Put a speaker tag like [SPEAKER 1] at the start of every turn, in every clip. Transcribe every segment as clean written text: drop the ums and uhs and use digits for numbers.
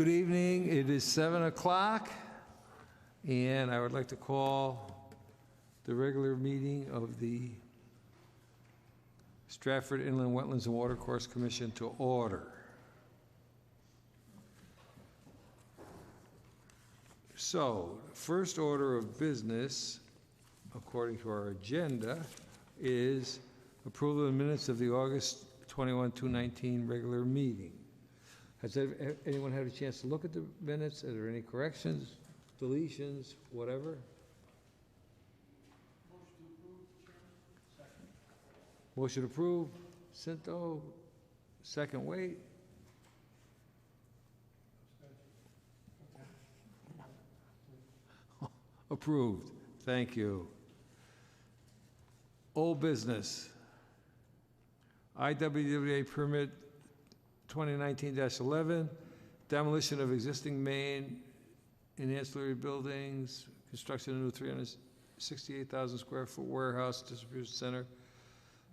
[SPEAKER 1] Good evening. It is 7 o'clock, and I would like to call the regular meeting of the Stratford Inland Wetlands and Watercourse Commission to order. So, first order of business, according to our agenda, is approval of the minutes of the August 21, 2019 regular meeting. Has anyone had a chance to look at the minutes? Are there any corrections, deletions, whatever? Motion approved. Cinto. Second, wait. Approved. Thank you. Old business. IWWA permit 2019-11, demolition of existing main and ancillary buildings, construction of new 368,000 square foot warehouse distribution center,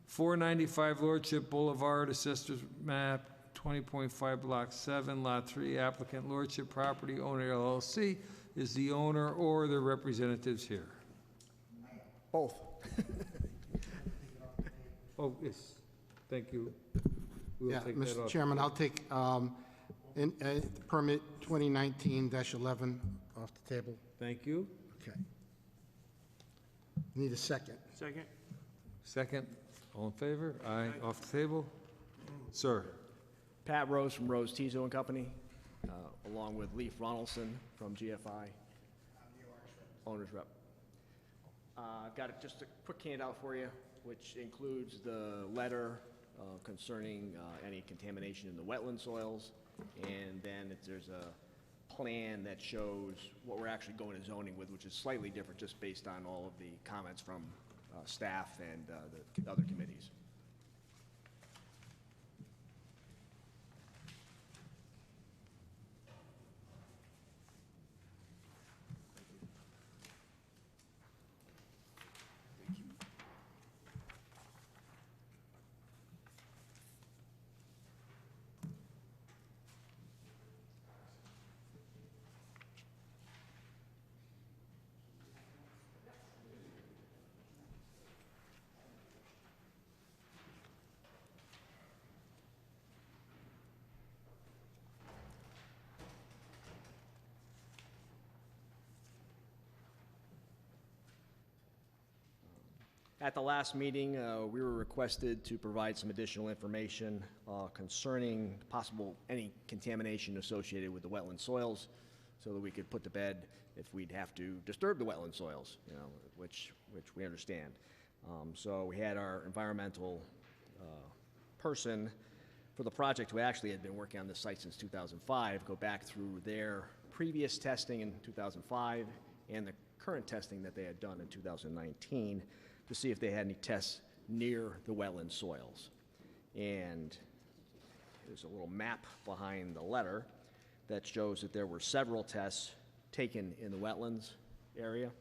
[SPEAKER 1] 495 Lordship Boulevard, assessor's map 20.5 block 7, lot 3, applicant Lordship Property Owner LLC is the owner or their representatives here.
[SPEAKER 2] Both.
[SPEAKER 1] Oh, yes, thank you. We'll
[SPEAKER 2] Yeah,
[SPEAKER 1] take that
[SPEAKER 2] Mr.
[SPEAKER 1] off.
[SPEAKER 2] Chairman, I'll take permit 2019-11 off the table.
[SPEAKER 1] Thank you.
[SPEAKER 2] Okay. Need a second.
[SPEAKER 3] Second.
[SPEAKER 1] Second, all in favor? Aye. Off the table? Sir.
[SPEAKER 3] Pat Rose from Rose Tizo and Company, along with Leif Ronaldson from GFI. Owner's rep. I've got just a quick handout for you, which includes the letter concerning any contamination in the wetland soils, and then there's a plan that shows what we're actually going to zoning with, which is slightly different just based on all of the comments from staff and the other committees. At the last meeting, we were requested to provide some additional information concerning any contamination associated with the wetland soils, so that we could put to bed if we'd have to disturb the wetland soils, which we understand. So we had our environmental person for the project, who actually had been working on this site since 2005, go back through their previous testing in 2005 and the current testing that they had done in 2019 to see if they had any tests near the wetland soils. And there's a little map behind the letter that shows that there were several tests taken in the wetlands area.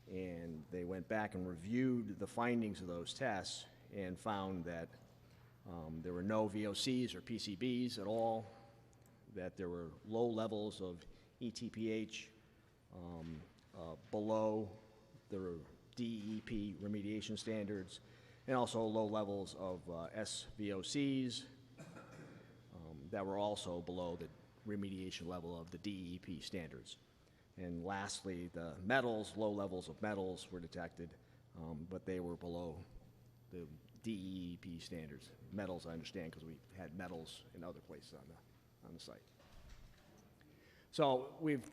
[SPEAKER 3] And they went back and reviewed the findings of those tests and found that there were no VOCs or PCBs at all, that there were low levels of ETPH below the DEP remediation standards, and also low levels of SVOCs that were also below the remediation level of the DEP standards. And lastly, the metals, low levels of metals were detected, but they were below the DEP standards. Metals, I understand, because we had metals in other places on the site. So we've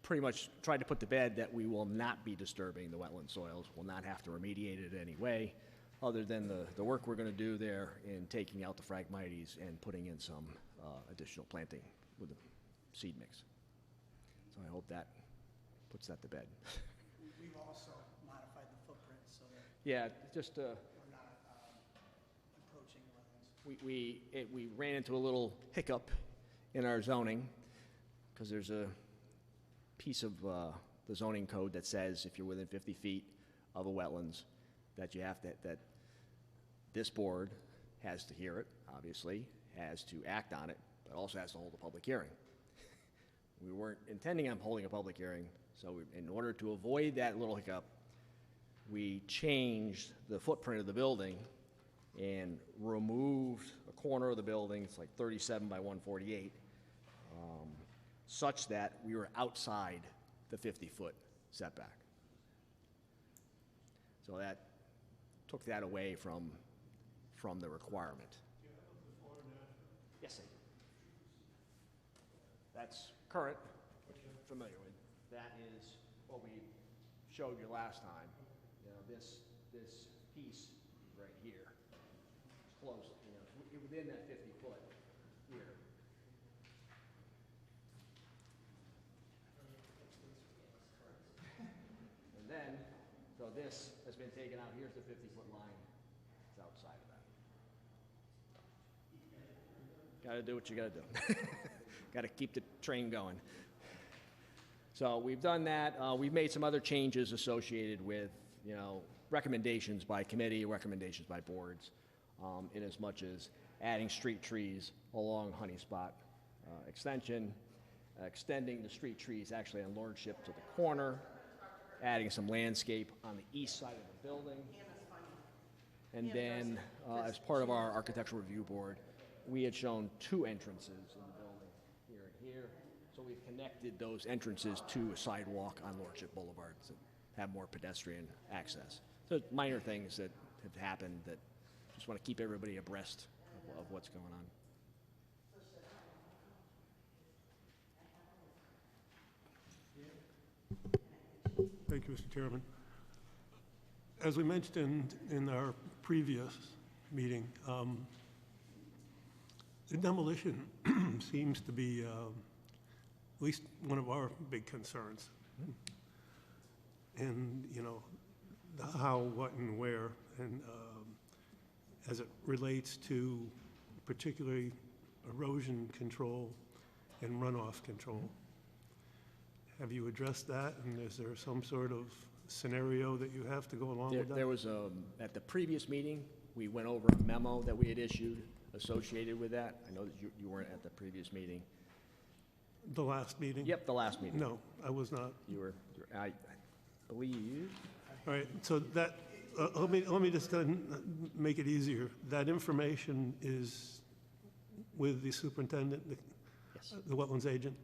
[SPEAKER 3] pretty much tried to put to bed that we will not be disturbing the wetland soils. We'll not have to remediate it in any way, other than the work we're going to do there in taking out the Phragmites and putting in some additional planting with the seed mix. So I hope that puts that to bed.
[SPEAKER 4] We've also modified the footprint so that
[SPEAKER 3] Yeah, just
[SPEAKER 4] we're not approaching wetlands.
[SPEAKER 3] we ran into a little hiccup in our zoning, because there's a piece of the zoning code that says if you're within 50 feet of a wetlands, that you have to, that this board has to hear it, obviously, has to act on it, but also has to hold a public hearing. We weren't intending on holding a public hearing, so in order to avoid that little hiccup, we changed the footprint of the building and removed a corner of the building, it's like 37 by 148, such that we were outside the 50-foot setback. So that took that away from the requirement. Yes, sir. That's current, which you're familiar with. That is what we showed you last time. You know, this piece right here, it's close, you know, it's within that 50-foot here. And then, so this has been taken out. Here's the 50-foot line. It's outside of that. Got to do what you got to do. Got to keep the train going. So we've done that. We've made some other changes associated with, you know, recommendations by committee, recommendations by boards, in as much as adding street trees along Honey Spot extension, extending the street trees actually on Lordship to the corner, adding some landscape on the east side of the building. And then, as part of our architectural review board, we had shown 2 entrances in the building, here and here. So we've connected those entrances to a sidewalk on Lordship Boulevard to have more pedestrian access. So minor things that have happened that just want to keep everybody abreast of what's going on.
[SPEAKER 5] Thank you, Mr. Chairman. As we mentioned in our previous meeting, the demolition seems to be at least one of our big concerns. And, you know, the how, what, and where, and as it relates to particularly erosion control and runoff control. Have you addressed that, and is there some sort of scenario that you have to go along with that?
[SPEAKER 3] There was at the previous meeting, we went over a memo that we had issued associated with that. I know that you weren't at the previous meeting.
[SPEAKER 5] The last meeting?
[SPEAKER 3] Yep, the last meeting.
[SPEAKER 5] No, I was not.
[SPEAKER 3] You were, I believe.
[SPEAKER 5] All right, so that, let me just make it easier. That information is with the superintendent,
[SPEAKER 3] Yes.
[SPEAKER 5] the wetlands agent?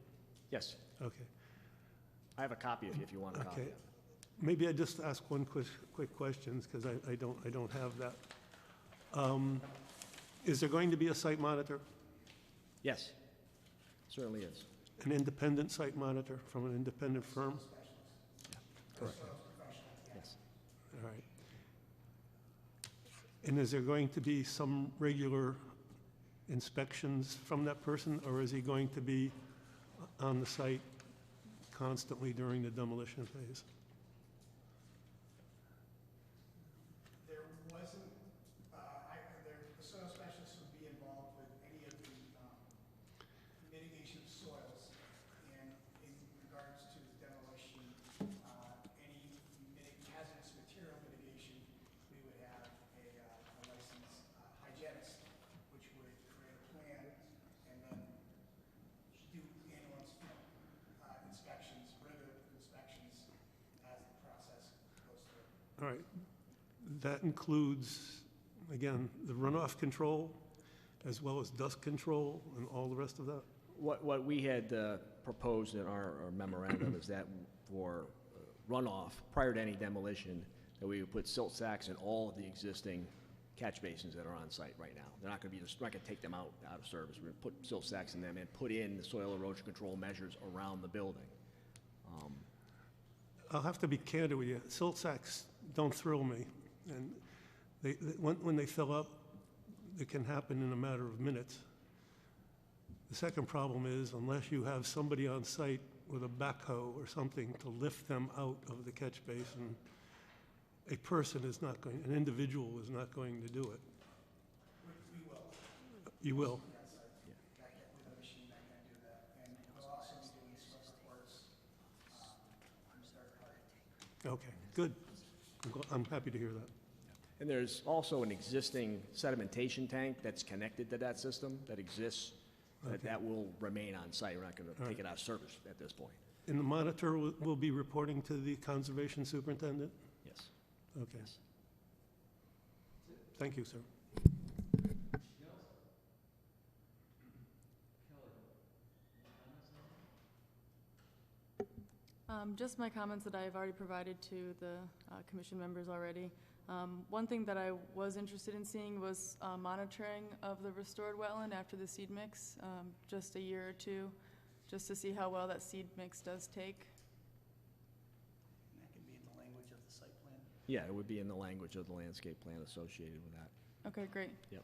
[SPEAKER 3] Yes.
[SPEAKER 5] Okay.
[SPEAKER 3] I have a copy if you want a copy of
[SPEAKER 5] Okay.
[SPEAKER 3] it.
[SPEAKER 5] Maybe I just ask one quick question, because I don't have that. Is there going to be a site monitor,
[SPEAKER 3] Yes, certainly is.
[SPEAKER 5] an independent site monitor from an independent firm?
[SPEAKER 3] Correct. Yes.
[SPEAKER 5] All right. And is there going to be some regular inspections from that person, or is he going to be on the site constantly during the demolition phase?
[SPEAKER 2] There wasn't, the soil specialist would be involved with any of the mitigation of soils, and in regards to the demolition, any hazardous material mitigation, we would have a licensed hygienist, which would create a plan and then do annual inspections, regular inspections as the process goes through.
[SPEAKER 5] All right. That includes, again, the runoff control, as well as dust control and all the rest of that?
[SPEAKER 3] What we had proposed in our memorandum is that for runoff, prior to any demolition, that we would put silt sacks in all of the existing catch basins that are on site right now. They're not going to be, we're not going to take them out of service. We're going to put silt sacks in them and put in the soil erosion control measures around the building.
[SPEAKER 5] I'll have to be candid with you. Silt sacks don't thrill me. And when they fill up, it can happen in a matter of minutes. The second problem is, unless you have somebody on site with a backhoe or something to lift them out of the catch basin, a person is not going, an individual is not going to do it.
[SPEAKER 2] We will.
[SPEAKER 5] You will?
[SPEAKER 2] With a machine that can do that. And we'll also be doing some reports from third party.
[SPEAKER 5] Okay, good. I'm happy to hear that.
[SPEAKER 3] And there's also an existing sedimentation tank that's connected to that system that exists That will remain on site. We're not going to take it out of service at this point.
[SPEAKER 5] And the monitor will be reporting to the conservation superintendent?
[SPEAKER 3] Yes.
[SPEAKER 5] Okay. Thank you, sir.
[SPEAKER 6] Just my comments that I have already provided to the commission members already. One thing that I was interested in seeing was monitoring of the restored wetland after the seed mix, just a year or two, just to see how well that seed mix does take.
[SPEAKER 4] And that can be in the language of the site plan.
[SPEAKER 3] Yeah, it would be in the language of the landscape plan associated with that.
[SPEAKER 6] Okay, great.
[SPEAKER 3] Yep.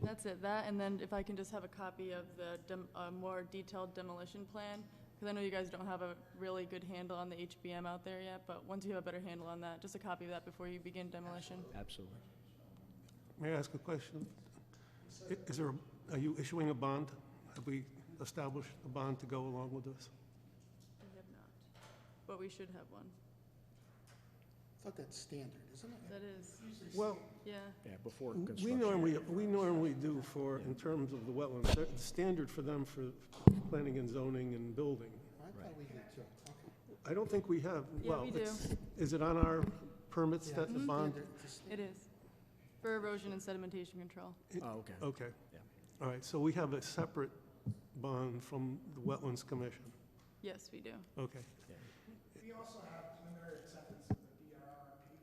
[SPEAKER 6] That's it, that, and then if I can just have a copy of the more detailed demolition plan, because I know you guys don't have a really good handle on the HBM out there yet, but once you have a better handle on that, just a copy of that before you begin demolition.
[SPEAKER 3] Absolutely.
[SPEAKER 5] May I ask a question? Are you issuing a bond? Have we established a bond to go along with this?
[SPEAKER 6] We have not, but we should have one.
[SPEAKER 2] I thought that's standard, isn't it?
[SPEAKER 6] That is,
[SPEAKER 5] Well,
[SPEAKER 6] yeah.
[SPEAKER 3] Yeah, before
[SPEAKER 5] we
[SPEAKER 3] construction.
[SPEAKER 5] normally do for, in terms of the wetlands, it's standard for them for planning and zoning and building.
[SPEAKER 2] I
[SPEAKER 3] Right.
[SPEAKER 2] thought we did too. Okay.
[SPEAKER 5] I don't think we have,
[SPEAKER 6] Yeah,
[SPEAKER 5] well,
[SPEAKER 6] we do.
[SPEAKER 5] is it on our permits that the bond?
[SPEAKER 6] It is, for erosion and sedimentation control.
[SPEAKER 3] Oh, okay.
[SPEAKER 5] Okay.
[SPEAKER 3] Yeah.
[SPEAKER 5] All right, so we have a separate bond from the Wetlands Commission.
[SPEAKER 6] Yes, we do.
[SPEAKER 5] Okay.
[SPEAKER 3] Yeah.
[SPEAKER 2] We also have preliminary acceptance of the BRRP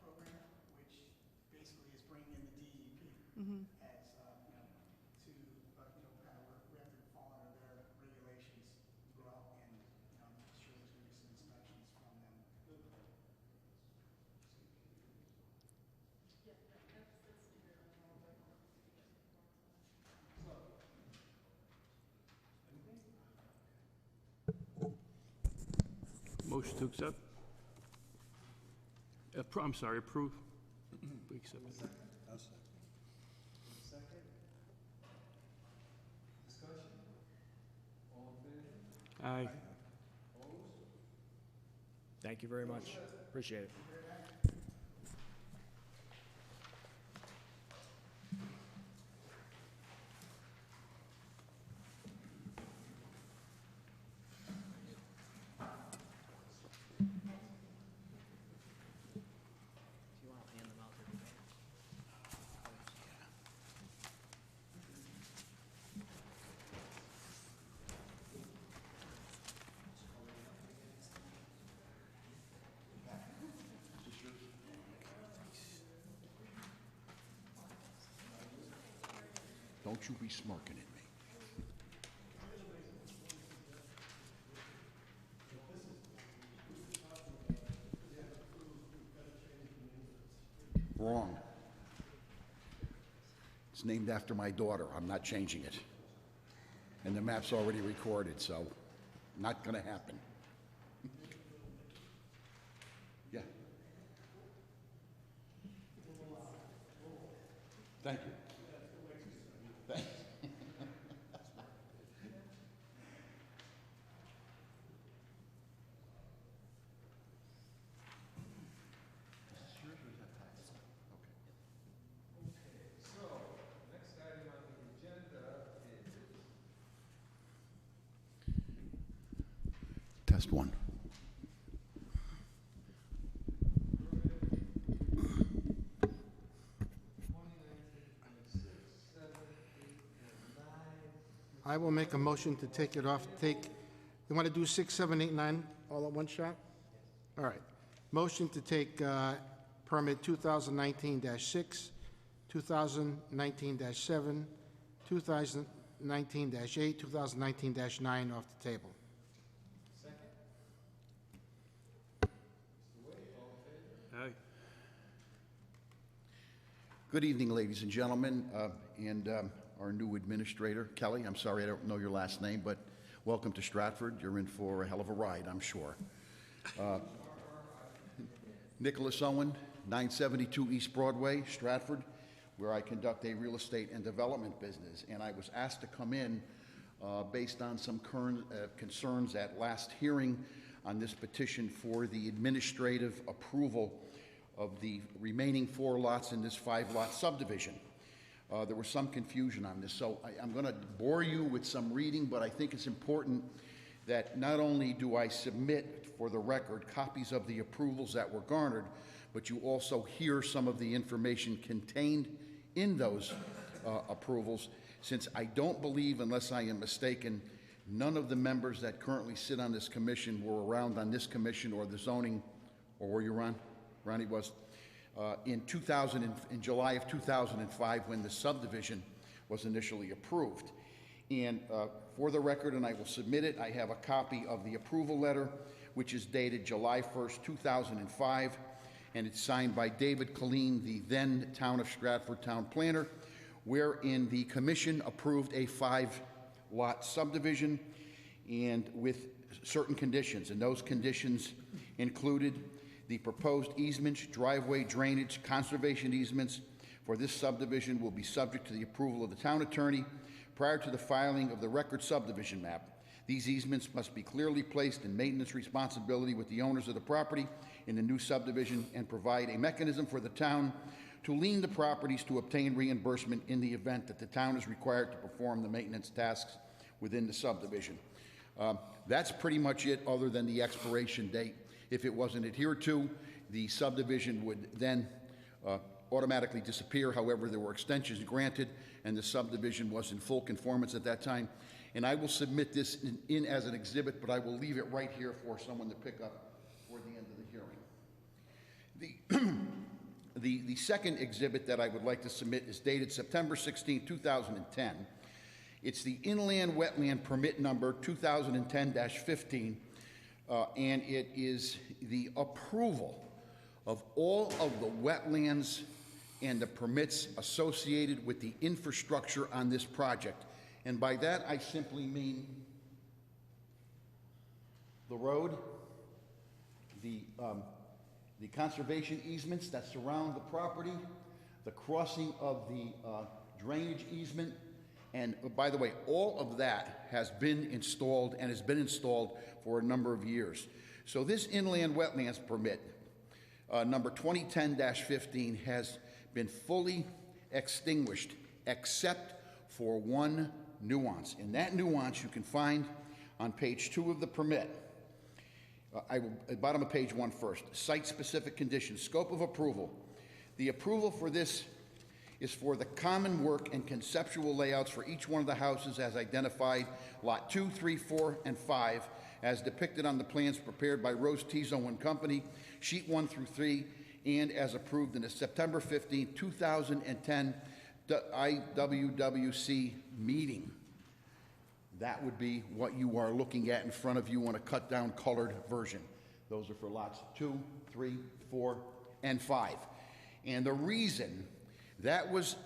[SPEAKER 2] program, which basically is bringing in the DEP
[SPEAKER 6] Mm-hmm.
[SPEAKER 2] as, to, kind of, we have to fall under their regulations as well, and, I'm sure there's gonna be some inspections from them.
[SPEAKER 7] Motion to accept? I'm sorry, approve? We accept it.
[SPEAKER 1] Second? Discussion? All in favor?
[SPEAKER 7] Aye.
[SPEAKER 3] Thank you very much. Appreciate it.
[SPEAKER 8] Don't you be smirking at me. Wrong. It's named after my daughter. I'm not changing it. And the map's already recorded, so not gonna happen. Yeah. Thank you. Thank you.
[SPEAKER 1] So, next item on the agenda is
[SPEAKER 8] Test one.
[SPEAKER 9] I will make a motion to take it off, you want to do 6, 7, 8, 9 all at one shot? All right. Motion to take permit 2019-6, 2019-7, 2019-8, 2019-9 off the table.
[SPEAKER 7] Aye.
[SPEAKER 8] Good evening, ladies and gentlemen, and our new administrator, Kelly. I'm sorry I don't know your last name, but welcome to Stratford. You're in for a hell of a ride, I'm sure. Nicholas Owen, 972 East Broadway, Stratford, where I conduct a real estate and development business. And I was asked to come in based on some current concerns at last hearing on this petition for the administrative approval of the remaining 4 lots in this 5-lot subdivision. there was some confusion on this. So I'm going to bore you with some reading, but I think it's important that not only do I submit for the record copies of the approvals that were garnered, but you also hear some of the information contained in those approvals, since I don't believe, unless I am mistaken, none of the members that currently sit on this commission were around on this commission or the zoning, or were you, Ron? Ronnie was. In July of 2005, when the subdivision was initially approved. And for the record, and I will submit it, I have a copy of the approval letter, which is dated July 1st, 2005, and it's signed by David Colleen, the then Town of Stratford Town Planner, wherein the commission approved a 5-lot subdivision and with certain conditions, and those conditions included the proposed easements, driveway, drainage, conservation easements for this subdivision will be subject to the approval of the town attorney prior to the filing of the record subdivision map. These easements must be clearly placed in maintenance responsibility with the owners of the property in the new subdivision and provide a mechanism for the town to lien the properties to obtain reimbursement in the event that the town is required to perform the maintenance tasks within the subdivision. That's pretty much it, other than the expiration date. If it wasn't adhered to, the subdivision would then automatically disappear. However, there were extensions granted, and the subdivision was in full conformance at that time. And I will submit this in as an exhibit, but I will leave it right here for someone to pick up toward the end of the hearing. The second exhibit that I would like to submit is dated September 16, 2010. It's the Inland Wetland Permit Number 2010-15, and it is the approval of all of the wetlands and the permits associated with the infrastructure on this project. And by that, I simply mean the road, the conservation easements that surround the property, the crossing of the drainage easement, and by the way, all of that has been installed and has been installed for a number of years. So this inland wetlands permit, number 2010-15, has been fully extinguished except for one nuance. And that nuance you can find on page 2 of the permit. Bottom of page 1 first. Site-specific conditions. Scope of approval. The approval for this is for the common work and conceptual layouts for each one of the houses as identified, lot 2, 3, 4, and 5, as depicted on the plans prepared by Rose Tizo and Company, sheet 1 through 3, and as approved in the September 15, 2010 IWWC meeting. That would be what you are looking at in front of you on a cut-down colored version. Those are for lots 2, 3, 4, and 5. And the reason that was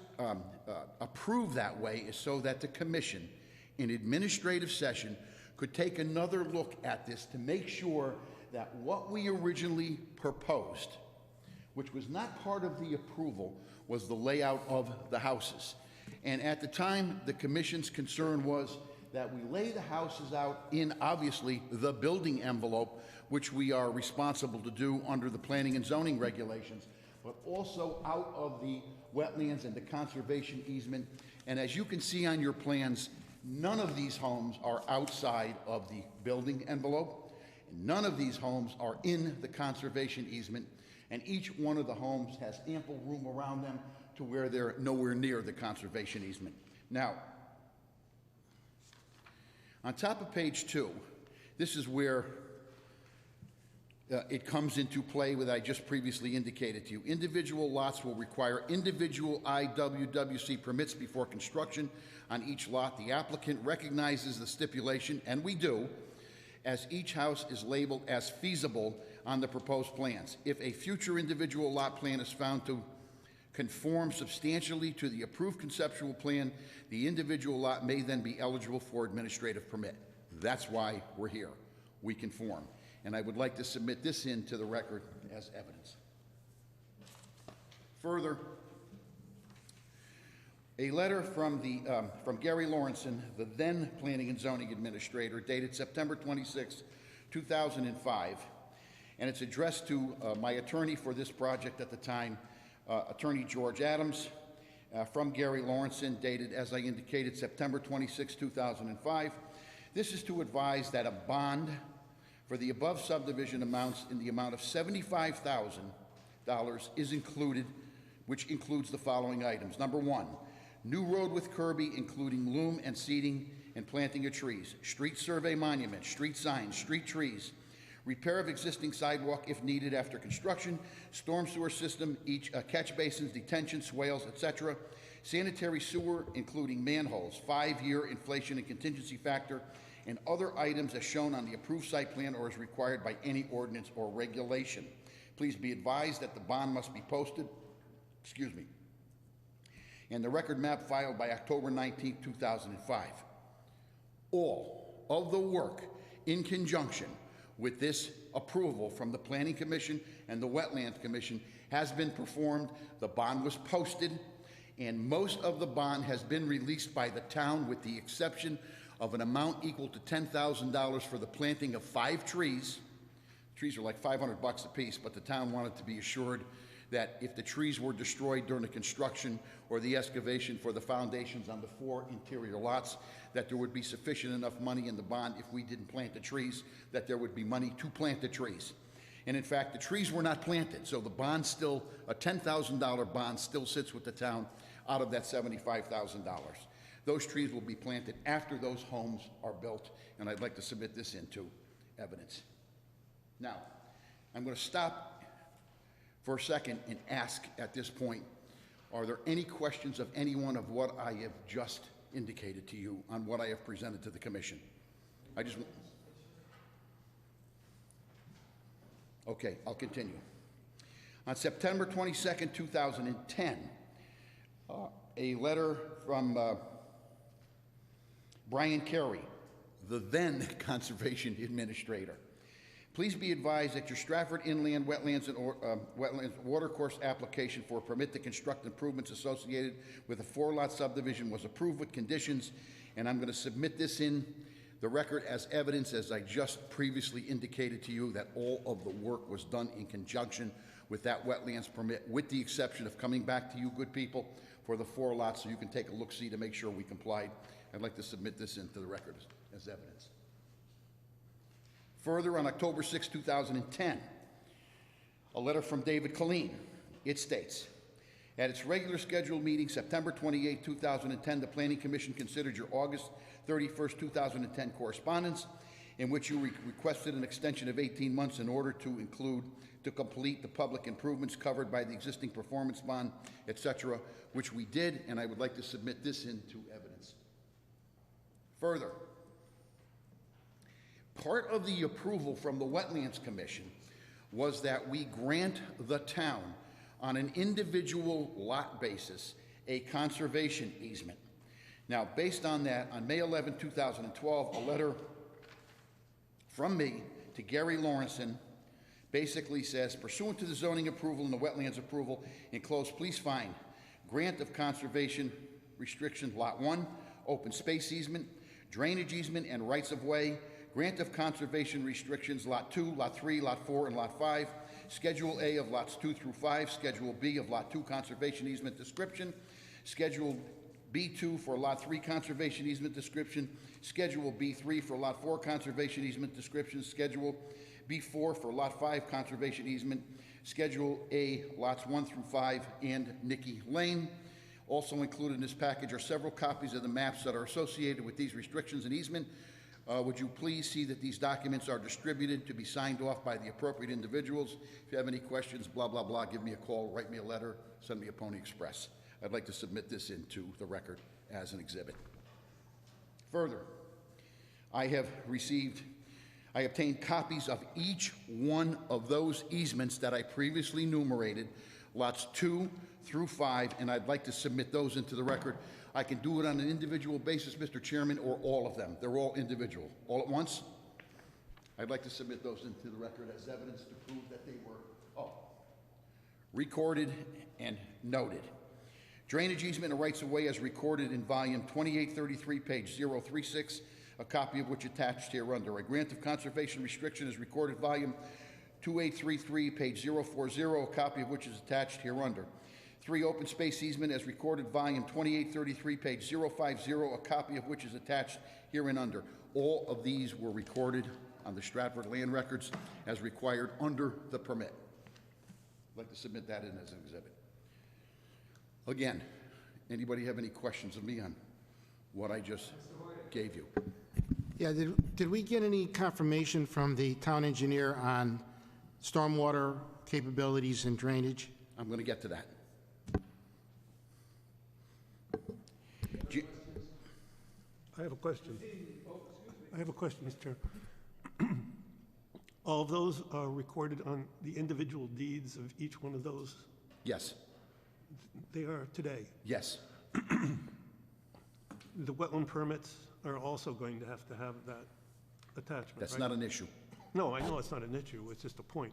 [SPEAKER 8] approved that way is so that the commission, in administrative session, could take another look at this to make sure that what we originally proposed, which was not part of the approval, was the layout of the houses. And at the time, the commission's concern was that we lay the houses out in, obviously, the building envelope, which we are responsible to do under the planning and zoning regulations, but also out of the wetlands and the conservation easement. And as you can see on your plans, none of these homes are outside of the building envelope. None of these homes are in the conservation easement, and each one of the homes has ample room around them to where they're nowhere near the conservation easement. Now, on top of page 2, this is where it comes into play with I just previously indicated to you. Individual lots will require individual IWWC permits before construction on each lot. The applicant recognizes the stipulation, and we do, as each house is labeled as feasible on the proposed plans. If a future individual lot plan is found to conform substantially to the approved conceptual plan, the individual lot may then be eligible for administrative permit. That's why we're here. We conform. And I would like to submit this into the record as evidence. Further, a letter from Gary Lawrenson, the then Planning and Zoning Administrator, dated September 26, 2005, and it's addressed to my attorney for this project at the time, Attorney George Adams, from Gary Lawrenson, dated, as I indicated, September 26, 2005. This is to advise that a bond for the above subdivision amounts in the amount of $75,000 is included, which includes the following items. Number one, new road with curbing, including loom and seeding and planting of trees, street survey monument, street signs, street trees, repair of existing sidewalk if needed after construction, storm sewer system, catch basins, detention, swales, etc., sanitary sewer, including manholes, 5-year inflation and contingency factor, and other items as shown on the approved site plan or as required by any ordinance or regulation. Please be advised that the bond must be posted, and the record map filed by October 19, 2005. All of the work in conjunction with this approval from the Planning Commission and the Wetlands Commission has been performed. The bond was posted, and most of the bond has been released by the town with the exception of an amount equal to $10,000 for the planting of 5 trees. Trees are like $500 a piece, but the town wanted to be assured that if the trees were destroyed during the construction or the excavation for the foundations on the 4 interior lots, that there would be sufficient enough money in the bond if we didn't plant the trees, that there would be money to plant the trees. And in fact, the trees were not planted, so the bond still, a $10,000 bond still sits with the town out of that $75,000. Those trees will be planted after those homes are built, and I'd like to submit this into evidence. Now, I'm going to stop for a second and ask at this point, are there any questions of anyone of what I have just indicated to you on what I have presented to the commission? Okay, I'll continue. On September 22nd, 2010, a letter from Brian Carey, the then Conservation Administrator. Please be advised that your Stratford Inland Wetlands and Wetlands Watercourse application for a permit to construct improvements associated with a 4-lot subdivision was approved with conditions, and I'm going to submit this in the record as evidence, as I just previously indicated to you, that all of the work was done in conjunction with that wetlands permit, with the exception of coming back to you, good people, for the 4 lots so you can take a look-see to make sure we complied. I'd like to submit this into the record as evidence. Further, on October 6, 2010, a letter from David Colleen. It states, at its regular scheduled meeting, September 28, 2010, the Planning Commission considered your August 31, 2010 correspondence, in which you requested an extension of 18 months in order to complete the public improvements covered by the existing performance bond, etc., which we did, and I would like to submit this into evidence. Further, part of the approval from the Wetlands Commission was that we grant the town, on an individual lot basis, a conservation easement. Now, based on that, on May 11, 2012, a letter from me to Gary Lawrenson basically says, pursuant to the zoning approval and the wetlands approval, enclosed, please find grant of conservation restriction, Lot 1, open space easement, drainage easement and rights of way, grant of conservation restrictions, Lot 2, Lot 3, Lot 4, and Lot 5, Schedule A of Lots 2 through 5, Schedule B of Lot 2 conservation easement description, Schedule B2 for Lot 3 conservation easement description, Schedule B3 for Lot 4 conservation easement description, Schedule B4 for Lot 5 conservation easement, Schedule A Lots 1 through 5, and Nicky Lane. Also included in this package are several copies of the maps that are associated with these restrictions and easement. Would you please see that these documents are distributed to be signed off by the appropriate individuals? If you have any questions, blah, blah, blah, give me a call, write me a letter, send me a Pony Express. I'd like to submit this into the record as an exhibit. Further, I obtained copies of each one of those easements that I previously enumerated, lots 2 through 5, and I'd like to submit those into the record. I can do it on an individual basis, Mr. Chairman, or all of them. They're all individual. All at once? I'd like to submit those into the record as evidence to prove that they were recorded and noted. Drainage easement and rights of way as recorded in volume 2833, page 036, a copy of which attached here under. A grant of conservation restriction is recorded volume 2833, page 040, a copy of which is attached here under. 3 open space easement as recorded, volume 2833, page 050, a copy of which is attached hereunder. All of these were recorded on the Stratford land records as required under the permit. I'd like to submit that in as an exhibit. Again, anybody have any questions of me on what I just gave you?
[SPEAKER 9] Yeah, did we get any confirmation from the town engineer on stormwater capabilities and drainage?
[SPEAKER 8] I'm going to get to that.
[SPEAKER 5] I have a question. I have a question, Mr. Chair. All of those are recorded on the individual deeds of each one of those?
[SPEAKER 8] Yes,
[SPEAKER 5] They are today.
[SPEAKER 8] yes,
[SPEAKER 5] The wetland permits are also going to have that attachment, right?
[SPEAKER 8] that's not an issue.
[SPEAKER 5] No, I know it's not an issue, it's just a point.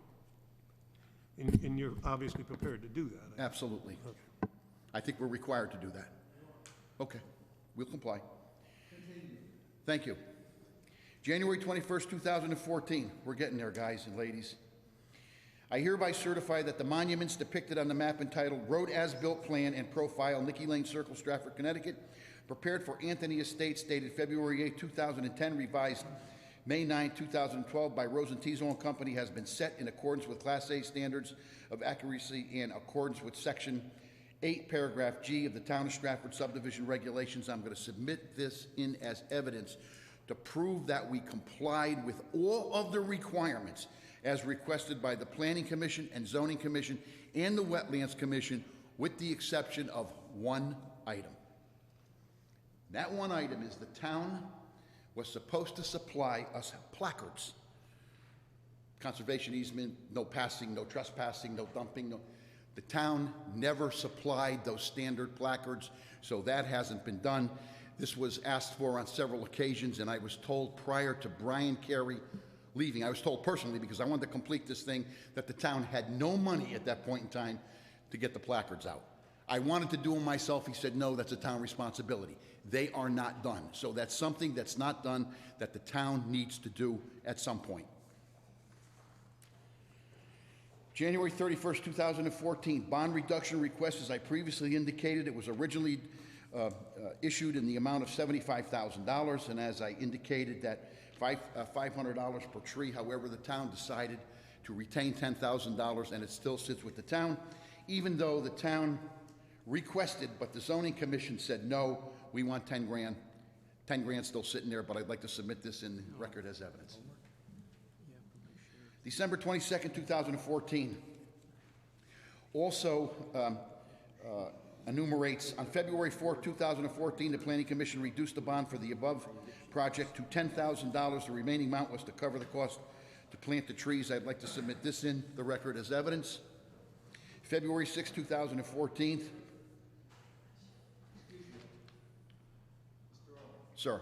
[SPEAKER 5] And you're obviously prepared to do that.
[SPEAKER 8] Absolutely.
[SPEAKER 5] Okay.
[SPEAKER 8] I think we're required to do that. Okay, we'll comply. Thank you. January 21st, 2014. We're getting there, guys and ladies. I hereby certify that the monuments depicted on the map entitled Road As-Built Plan and Profile, Nicky Lane Circle, Stratford, Connecticut, prepared for Anthony Estates, dated February 8, 2010, revised May 9, 2012, by Rosenthal and Company, has been set in accordance with Class A standards of accuracy in accordance with Section 8, Paragraph G of the Town of Stratford Subdivision Regulations. I'm going to submit this in as evidence to prove that we complied with all of the requirements as requested by the Planning Commission and Zoning Commission and the Wetlands Commission, with the exception of one item. That one item is the town was supposed to supply us placards. Conservation easement, no passing, no trespassing, no dumping, no. The town never supplied those standard placards, so that hasn't been done. This was asked for on several occasions, and I was told prior to Brian Carey leaving, I was told personally, because I wanted to complete this thing, that the town had no money at that point in time to get the placards out. I wanted to do them myself. He said, no, that's a town responsibility. They are not done. So that's something that's not done that the town needs to do at some point. January 31st, 2014, bond reduction request, as I previously indicated, it was originally issued in the amount of $75,000, and as I indicated, that $500 per tree. However, the town decided to retain $10,000, and it still sits with the town, even though the town requested, but the zoning commission said, no, we want 10 grand. 10 grand still sitting there, but I'd like to submit this in record as evidence. December 22nd, 2014. Also enumerates, on February 4th, 2014, the Planning Commission reduced the bond for the above project to $10,000. The remaining amount was to cover the cost to plant the trees. I'd like to submit this in the record as evidence. February 6, 2014. Sir.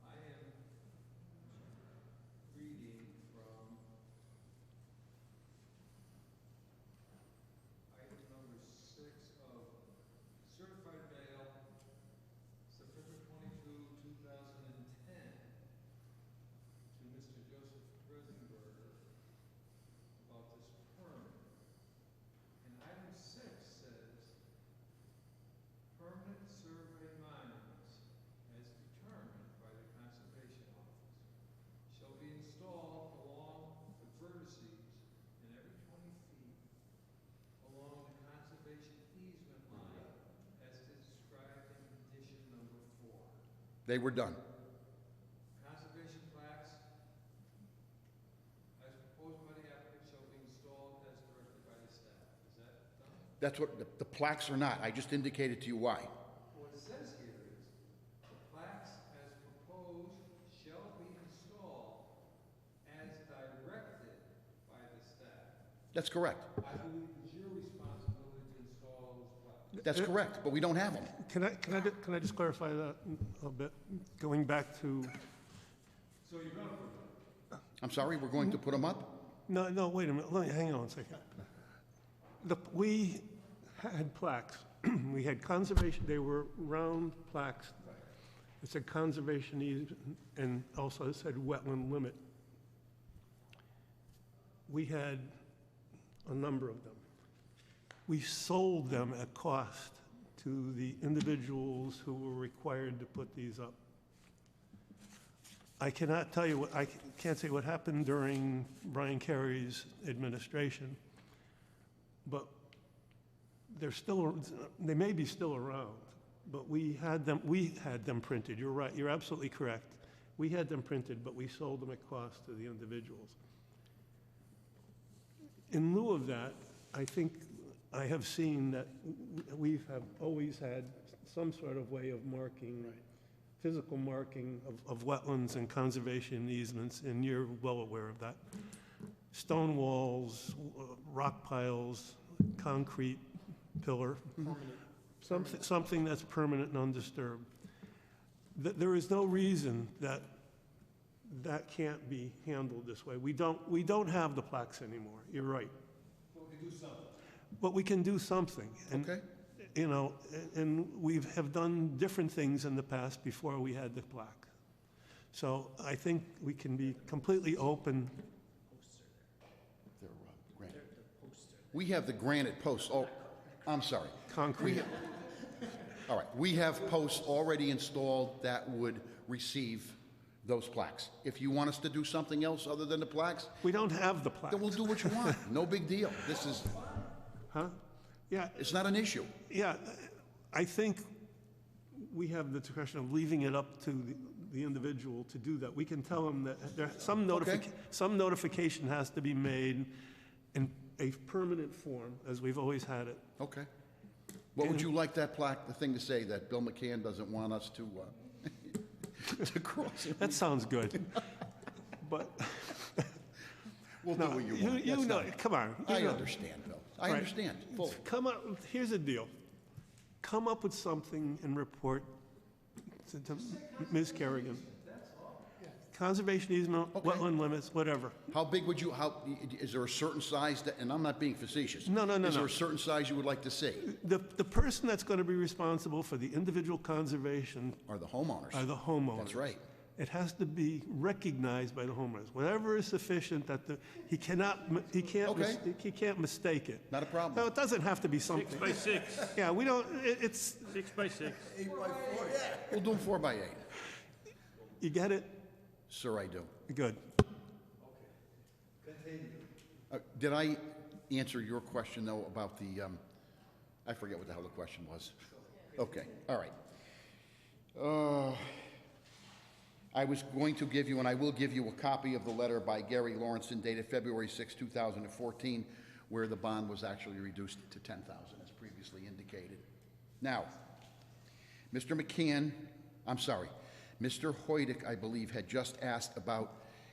[SPEAKER 1] I am reading from item number 6 of certified mail, September 22, 2010, to Mr. Joseph Rosenberger about this permit. And item 6 says, permanent survey monuments as determined by the Conservation Office shall be installed along the vertices and every 20 feet along the conservation easement line as described in condition number 4.
[SPEAKER 8] They were done.
[SPEAKER 1] Conservation plaques as proposed by the applicant shall be installed as directed by the staff. Is that done?
[SPEAKER 8] That's what, the plaques are not. I just indicated to you why.
[SPEAKER 1] What it says here is, the plaques as proposed shall be installed as directed by the staff.
[SPEAKER 8] That's correct.
[SPEAKER 1] I believe it's your responsibility to install those plaques.
[SPEAKER 8] That's correct, but we don't have them.
[SPEAKER 5] Can I just clarify that a bit? Going back to,
[SPEAKER 1] So you're gonna put them?
[SPEAKER 8] I'm sorry, we're going to put them up?
[SPEAKER 5] no, wait a minute, hang on a second. We had plaques. We had conservation, they were round plaques. It said conservation easement, and also it said wetland limit. We had a number of them. we sold them at cost to the individuals who were required to put these up. I cannot tell you, I can't say what happened during Brian Kerry's administration, but they may be still around, but we had them printed. You're right, you're absolutely correct. We had them printed, but we sold them at cost to the individuals. In lieu of that, I think I have seen that we have always had some sort of way of marking, physical marking of wetlands and conservation easements, and you're well aware of that. Stone walls, rock piles, concrete pillar, something that's permanent and undisturbed. There is no reason that that can't be handled this way. We don't have the plaques anymore. You're right. But we can do something. And,
[SPEAKER 8] Okay.
[SPEAKER 5] you know, and we have done different things in the past before we had the plaque. So I think we can be completely open.
[SPEAKER 8] They're granite. We have the granite posts. Oh, I'm sorry.
[SPEAKER 5] Concrete.
[SPEAKER 8] All right, we have posts already installed that would receive those plaques. If you want us to do something else other than the plaques,
[SPEAKER 5] We don't have the plaque.
[SPEAKER 8] then we'll do what you want. No big deal. This is,
[SPEAKER 5] Huh? Yeah,
[SPEAKER 8] it's not an issue.
[SPEAKER 5] yeah. I think we have the discretion of leaving it up to the individual to do that. We can tell them that some notification has to be made in a permanent form, as we've always had it.
[SPEAKER 8] Okay. What would you like that plaque, the thing to say that Bill McCann doesn't want us to, to cross it?
[SPEAKER 5] That sounds good. But,
[SPEAKER 8] We'll do
[SPEAKER 5] no,
[SPEAKER 8] what you want.
[SPEAKER 5] you
[SPEAKER 8] That's
[SPEAKER 5] know,
[SPEAKER 8] not-
[SPEAKER 5] come on. you
[SPEAKER 8] I
[SPEAKER 5] know.
[SPEAKER 8] understand, Bill. I
[SPEAKER 5] Right.
[SPEAKER 8] understand fully.
[SPEAKER 5] Come up, here's the deal. Come up with something and report to Ms. Kerrigan. Conservation easement,
[SPEAKER 8] Okay.
[SPEAKER 5] wetland limits, whatever.
[SPEAKER 8] How big would you, is there a certain size that, and I'm not being facetious.
[SPEAKER 5] No.
[SPEAKER 8] Is there a certain size you would like to see?
[SPEAKER 5] The person that's going to be responsible for the individual conservation
[SPEAKER 8] Or the homeowners?
[SPEAKER 5] are the homeowners.
[SPEAKER 8] That's right.
[SPEAKER 5] It has to be recognized by the homeowners. Whatever is sufficient that he can't mistake it.
[SPEAKER 8] Not a problem.
[SPEAKER 5] No, it doesn't have to be
[SPEAKER 7] 6
[SPEAKER 5] something.
[SPEAKER 7] by 6.
[SPEAKER 5] Yeah, we don't, it's,
[SPEAKER 7] 6 by 6.
[SPEAKER 8] We'll do them 4 by 8.
[SPEAKER 5] you get it?
[SPEAKER 8] Sir, I do.
[SPEAKER 5] Good.
[SPEAKER 8] Did I answer your question, though, about the, I forget what the hell the question was. Okay, all right. I was going to give you, and I will give you, a copy of the letter by Gary Lawrenson dated February 6, 2014, where the bond was actually reduced to $10,000, as previously indicated. Now, Mr. McCann, I'm sorry, Mr. Hoydick, I believe, had just asked about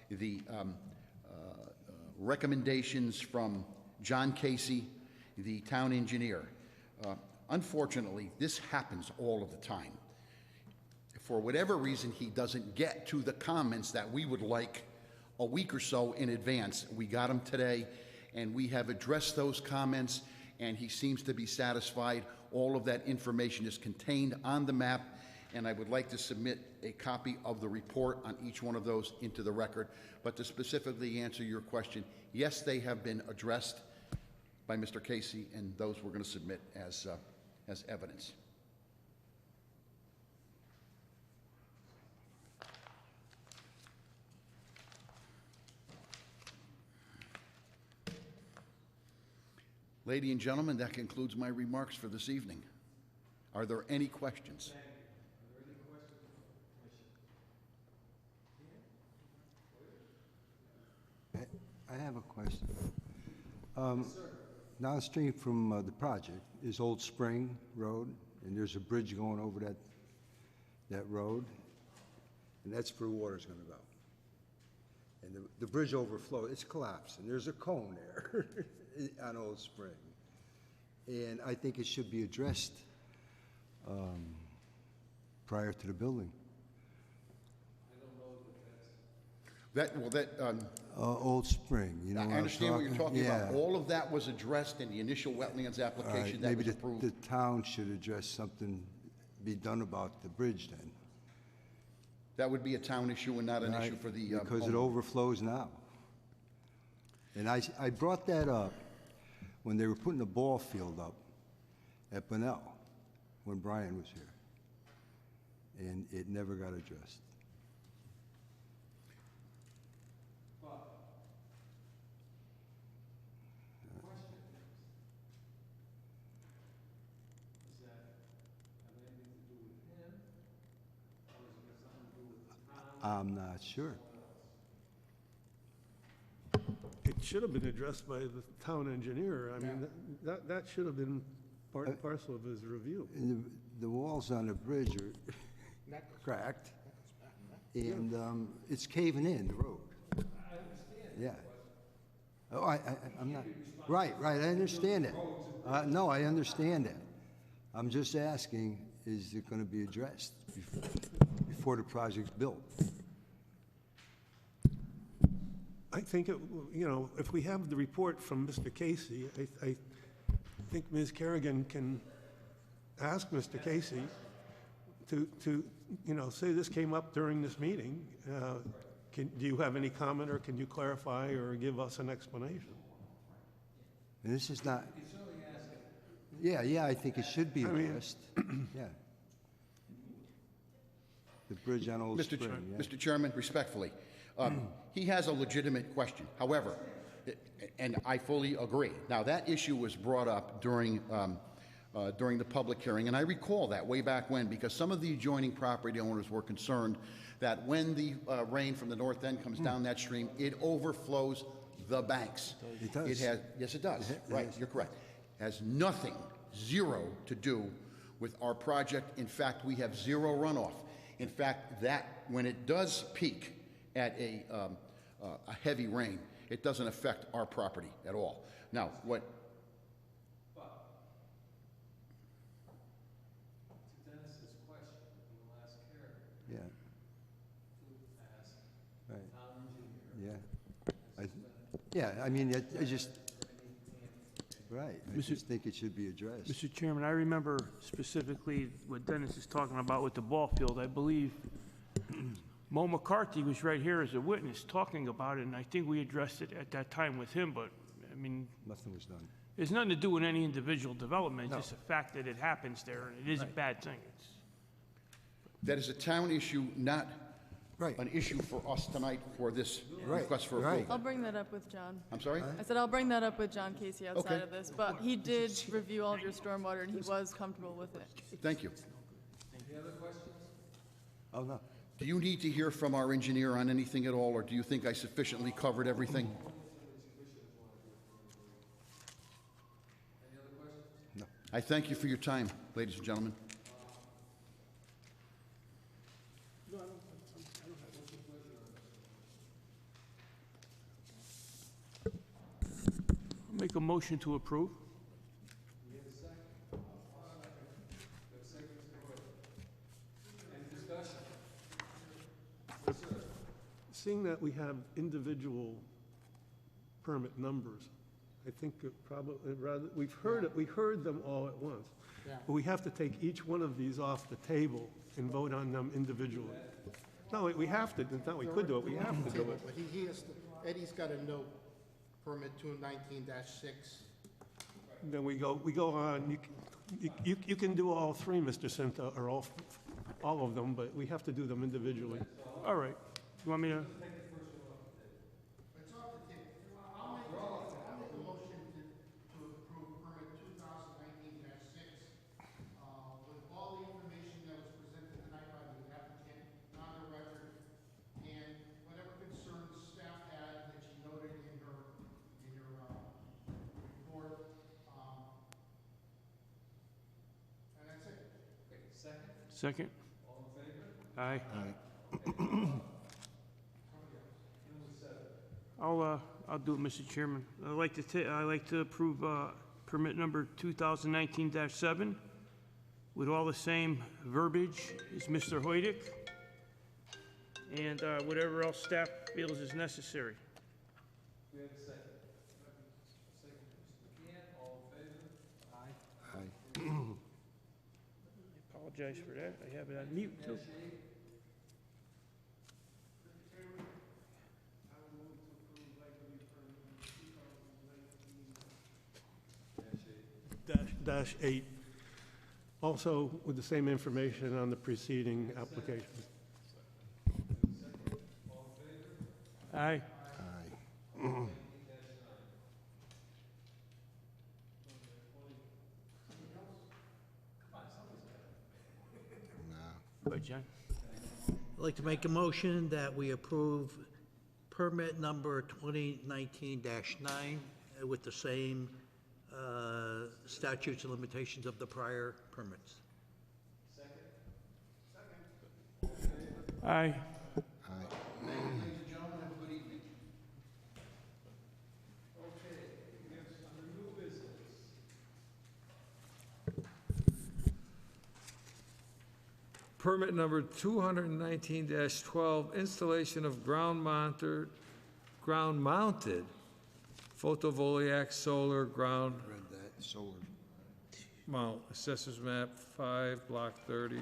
[SPEAKER 8] the recommendations from John Casey, the town engineer. Unfortunately, this happens all of the time. For whatever reason, he doesn't get to the comments that we would like a week or so in advance. We got them today, and we have addressed those comments, and he seems to be satisfied. All of that information is contained on the map, and I would like to submit a copy of the report on each one of those into the record. But to specifically answer your question, yes, they have been addressed by Mr. Casey, and those we're going to submit as evidence. Ladies and gentlemen, that concludes my remarks for this evening. Are there any questions?
[SPEAKER 10] I have a question. Downstream from the project is Old Spring Road, and there's a bridge going over that road, and that's where water's gonna go. And the bridge overflow, it's collapsed, and there's a cone there on Old Spring. And I think it should be addressed prior to the building. Old Spring, you know what
[SPEAKER 8] I
[SPEAKER 10] I'm
[SPEAKER 8] understand what you're talking about.
[SPEAKER 10] Yeah.
[SPEAKER 8] All of that was addressed in the initial wetlands
[SPEAKER 10] All right,
[SPEAKER 8] application that
[SPEAKER 10] maybe
[SPEAKER 8] was approved.
[SPEAKER 10] the town should address something, be done about the bridge then.
[SPEAKER 8] That would be a town issue and not an
[SPEAKER 10] Right,
[SPEAKER 8] issue for the
[SPEAKER 10] because it
[SPEAKER 8] homeowner.
[SPEAKER 10] overflows now. And I brought that up when they were putting the ball field up at Bunnell, when Brian was here. And it never got addressed. I'm not sure.
[SPEAKER 5] It should have been addressed by the town engineer. I mean, that should have been part and parcel of his review.
[SPEAKER 10] And the walls on the bridge are cracked, and it's caving in, the road. Yeah. Oh, I'm not, right, I understand that. No, I understand that. I'm just asking, is it gonna be addressed before the project's built?
[SPEAKER 5] I think, if we have the report from Mr. Casey, I think Ms. Kerrigan can ask Mr. Casey to say this came up during this meeting. Do you have any comment, or can you clarify or give us an explanation?
[SPEAKER 10] And this is not. Yeah, I think it should be addressed. Yeah. The bridge on Old Spring, yeah.
[SPEAKER 8] Mr. Chairman, respectfully, he has a legitimate question. However, and I fully agree. Now, that issue was brought up during the public hearing, and I recall that way back when, because some of the adjoining property owners were concerned that when the rain from the north end comes down that stream, it overflows the banks.
[SPEAKER 10] It does.
[SPEAKER 8] Yes, it does. Right, you're correct. Has nothing, zero, to do with our project. In fact, we have zero runoff. In fact, that when it does peak at a heavy rain, it doesn't affect our property at all. Now, what?
[SPEAKER 1] To Dennis's question, we'll ask Kerrigan.
[SPEAKER 10] Yeah.
[SPEAKER 1] To ask
[SPEAKER 10] Right.
[SPEAKER 1] town engineer.
[SPEAKER 10] Yeah, I mean, I just, right, I just think it should be addressed.
[SPEAKER 7] Mr. Chairman, I remember specifically what Dennis is talking about with the ball field. I believe Mo McCarthy was right here as a witness talking about it, and I think we addressed it at that time with him, but, I mean,
[SPEAKER 10] Nothing was done.
[SPEAKER 7] it's nothing to do with any individual development,
[SPEAKER 10] No.
[SPEAKER 7] it's just a fact that it happens there, and it is a bad thing.
[SPEAKER 8] That is a town issue, not
[SPEAKER 10] Right.
[SPEAKER 8] an issue for us tonight for this
[SPEAKER 10] Right,
[SPEAKER 8] request for
[SPEAKER 10] right.
[SPEAKER 8] approval.
[SPEAKER 6] I'll bring that up with John.
[SPEAKER 8] I'm sorry?
[SPEAKER 6] I said I'll bring that up with John Casey outside
[SPEAKER 8] Okay.
[SPEAKER 6] of this, but he did review all of your stormwater, and he was comfortable with it.
[SPEAKER 8] Thank you.
[SPEAKER 1] Any other questions?
[SPEAKER 10] Oh, no.
[SPEAKER 8] Do you need to hear from our engineer on anything at all, or do you think I sufficiently covered everything?
[SPEAKER 1] Any other questions?
[SPEAKER 10] No.
[SPEAKER 8] I thank you for your time, ladies and gentlemen.
[SPEAKER 7] I'll make a motion to approve.
[SPEAKER 1] We have a second. Good second, Mr. Hoyt. Any discussion? Yes, sir.
[SPEAKER 5] Seeing that we have individual permit numbers, I think it probably, rather, we heard them all at once. But we have to take each one of these off the table and vote on them individually. No, we have to, not we could do it, we have to do it.
[SPEAKER 9] But he has to, Eddie's got a note, permit 219-6.
[SPEAKER 5] Then we go on, you can do all three, Mr. Cinta, or all of them, but we have to do them individually.
[SPEAKER 7] All right. You want me to?
[SPEAKER 9] It's off the table. I'll make a motion to approve permit 2019-6, with all the information that was presented tonight by the applicant on the record, and whatever concerns staff had that she noted in your report, and that's it.
[SPEAKER 1] Okay, second,
[SPEAKER 7] Second?
[SPEAKER 1] all in favor?
[SPEAKER 7] Aye.
[SPEAKER 1] Who said it?
[SPEAKER 7] I'll do it, Mr. Chairman. I'd like to approve, permit number 2019-7 with all the same verbiage as Mr. Hoydick and, whatever else staff feels is necessary.
[SPEAKER 1] We have a second. Second, Mr. McCann, all in favor?
[SPEAKER 10] Aye.
[SPEAKER 7] I apologize for that. I have it on mute, too.
[SPEAKER 5] -8, also with the same information on the preceding application.
[SPEAKER 7] Aye. Go ahead, John.
[SPEAKER 11] I'd like to make a motion that we approve permit number 2019-9 with the same statutes and limitations of the prior permits.
[SPEAKER 7] Aye.
[SPEAKER 1] Permit number 219-12, installation of ground-mounted photovoltaic solar ground
[SPEAKER 10] Read that, solar.
[SPEAKER 1] mount, Assessors Map 5, Block 30,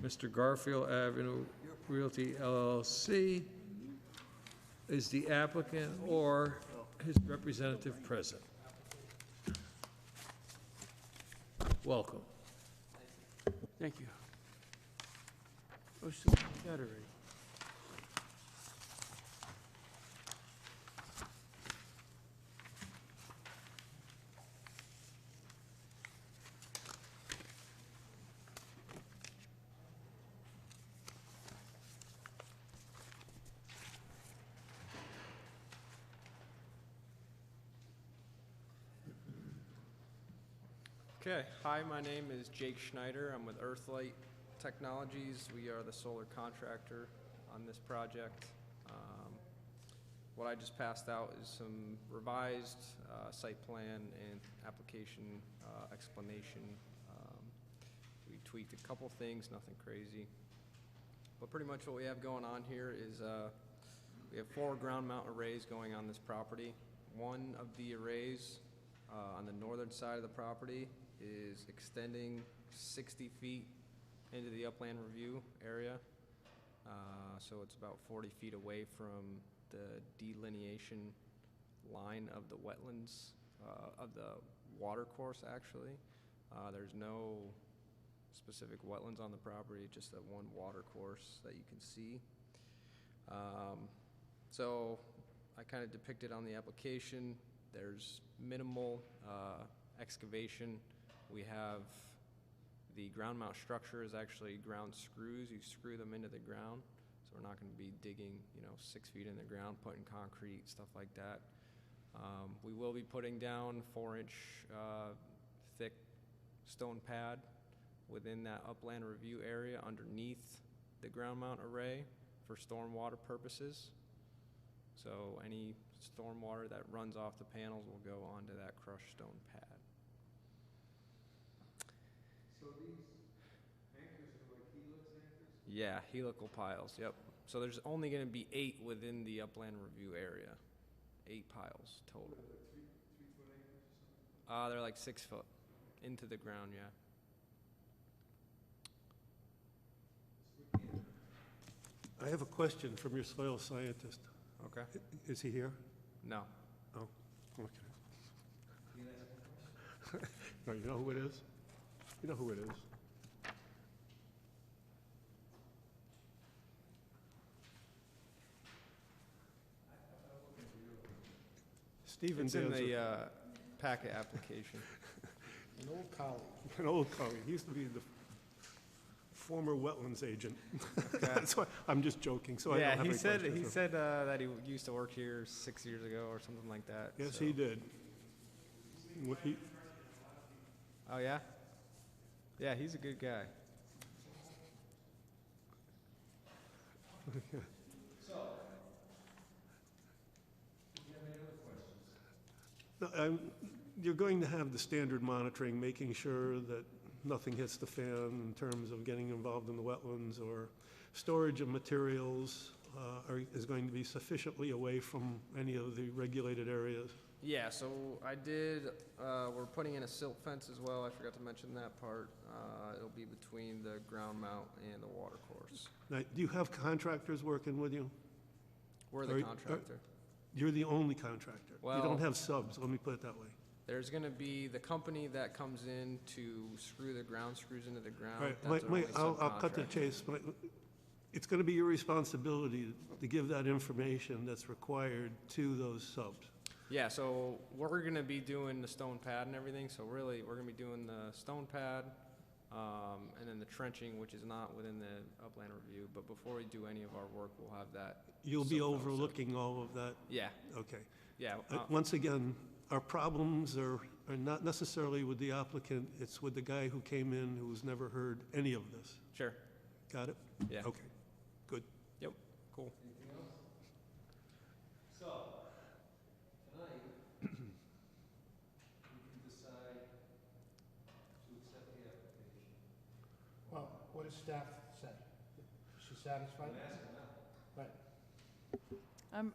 [SPEAKER 1] Mr. Garfield Avenue Realty LLC. Is the applicant or his representative present? Welcome.
[SPEAKER 7] Thank you. Oh, so we got it already.
[SPEAKER 12] Okay, hi, my name is Jake Schneider. I'm with Earthlight Technologies. We are the solar contractor on this project. What I just passed out is some revised site plan and application explanation. We tweaked a couple things, nothing crazy. But pretty much what we have going on here is we have 4 ground mount arrays going on this property. One of the arrays on the northern side of the property is extending 60 feet into the upland review area. So it's about 40 feet away from the delineation line of the wetlands, of the water course actually. There's no specific wetlands on the property, just that one water course that you can see. So I kind of depicted on the application, there's minimal excavation. We have the ground mount structure is actually ground screws. You screw them into the ground. So we're not going to be digging, 6 feet in the ground, putting concrete, stuff like that. We will be putting down 4-inch thick stone pad within that upland review area underneath the ground mount array for stormwater purposes. So any stormwater that runs off the panels will go onto that crushed stone pad.
[SPEAKER 1] So these anchors are like helix anchors?
[SPEAKER 12] Yeah, helical piles, yep. So there's only going to be 8 within the upland review area. 8 piles total.
[SPEAKER 1] Like 3-foot anchors or something?
[SPEAKER 12] They're like 6 foot into the ground, yeah.
[SPEAKER 5] I have a question from your soil scientist.
[SPEAKER 12] Okay.
[SPEAKER 5] Is he here?
[SPEAKER 12] No.
[SPEAKER 5] Oh, okay. No, you know who it is? You know who it is? Stephen
[SPEAKER 12] It's in
[SPEAKER 5] Danza,
[SPEAKER 12] the packet application.
[SPEAKER 9] An old colleague.
[SPEAKER 5] an old colleague. He used to be the former wetlands agent. That's why, I'm just joking, so I don't
[SPEAKER 12] Yeah,
[SPEAKER 5] have any
[SPEAKER 12] he said
[SPEAKER 5] questions.
[SPEAKER 12] that he used to work here 6 years ago or something like that.
[SPEAKER 5] Yes,
[SPEAKER 12] so.
[SPEAKER 5] he did.
[SPEAKER 12] Oh yeah? Yeah, he's a good guy.
[SPEAKER 5] No, you're going to have the standard monitoring, making sure that nothing hits the fan in terms of getting involved in the wetlands, or storage of materials is going to be sufficiently away from any of the regulated areas.
[SPEAKER 12] Yeah, so I did, we're putting in a silt fence as well. I forgot to mention that part. It'll be between the ground mount and the water course.
[SPEAKER 5] Now, do you have contractors working with you?
[SPEAKER 12] We're the contractor.
[SPEAKER 5] You're the only contractor. You
[SPEAKER 12] Well-
[SPEAKER 5] don't have subs, let me put it that way.
[SPEAKER 12] There's gonna be the company that comes in to screw the ground screws into the ground.
[SPEAKER 5] All right,
[SPEAKER 12] That's our only
[SPEAKER 5] I'll cut to the
[SPEAKER 12] subcontract.
[SPEAKER 5] chase. It's going to be your responsibility to give that information that's required to those subs.
[SPEAKER 12] Yeah, so we're gonna be doing the stone pad and everything, so really, we're gonna be doing the stone pad, and then the trenching, which is not within the upland review, but before we do any of our work, we'll have that.
[SPEAKER 5] You'll be
[SPEAKER 12] so-
[SPEAKER 5] overlooking all of that?
[SPEAKER 12] Yeah,
[SPEAKER 5] Okay.
[SPEAKER 12] yeah,
[SPEAKER 5] Once again, our problems are not necessarily with the applicant, it's with the guy who came in who's never heard any of this.
[SPEAKER 12] sure,
[SPEAKER 5] Got it?
[SPEAKER 12] yeah,
[SPEAKER 5] Okay, good.
[SPEAKER 12] yep, cool.
[SPEAKER 1] So, tonight, we can decide to accept the application.
[SPEAKER 9] Well, what does staff say? Is she satisfied? Right.